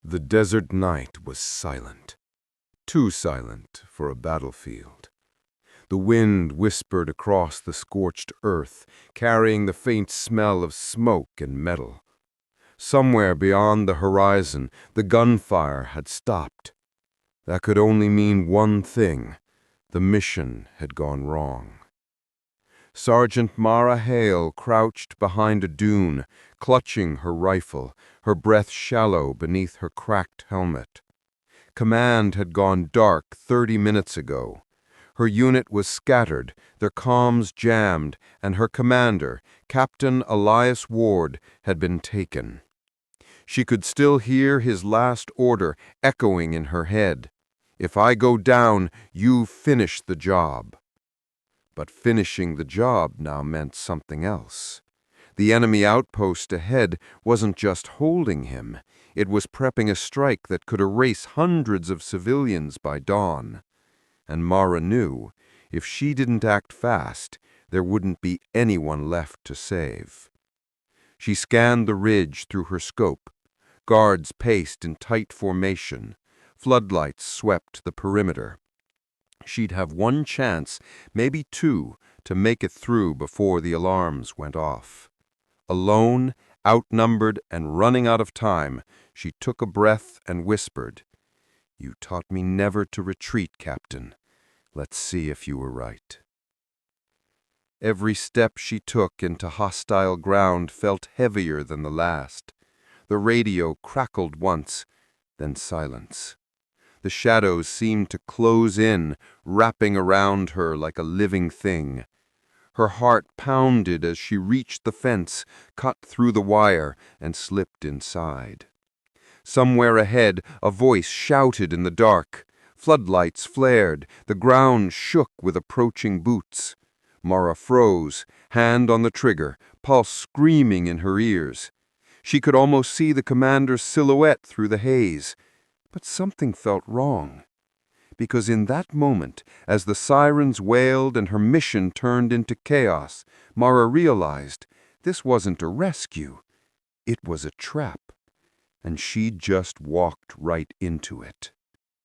The desert night was silent, too silent for a battlefield. The wind whispered across the scorched earth, carrying the faint smell of smoke and metal. Somewhere beyond the horizon, the gunfire had stopped. That could only mean one thing: the mission had gone wrong. Sergeant Mara Hale crouched behind a dune, clutching her rifle, her breath shallow beneath her cracked helmet. Command had gone dark 30 minutes ago. Her unit was scattered, their comms jammed, and her commander, Captain Elias Ward, had been taken. She could still hear his last order echoing in her head: "If I go down, you finish the job." But finishing the job now meant something else. The enemy outpost ahead wasn't just holding him, it was prepping a strike that could erase hundreds of civilians by dawn. And Mara knew, if she didn't act fast, there wouldn't be anyone left to save. She scanned the ridge through her scope. Guards paced in tight formation. Floodlights swept the perimeter. She'd have one chance, maybe two, to make it through before the alarms went off. Alone, outnumbered, and running out of time, she took a breath and whispered, "You taught me never to retreat, Captain. Let's see if you were right." Every step she took into hostile ground felt heavier than the last. The radio crackled once, then silence. The shadows seemed to close in, wrapping around her like a living thing. Her heart pounded as she reached the fence, cut through the wire, and slipped inside. Somewhere ahead, a voice shouted in the dark. Floodlights flared, the ground shook with approaching boots. Mara froze, hand on the trigger, pulse screaming in her ears. She could almost see the commander's silhouette through the haze. But something felt wrong. Because in that moment, as the sirens wailed and her mission turned into chaos, Mara realized this wasn't a rescue. It was a trap. And she'd just walked right into it.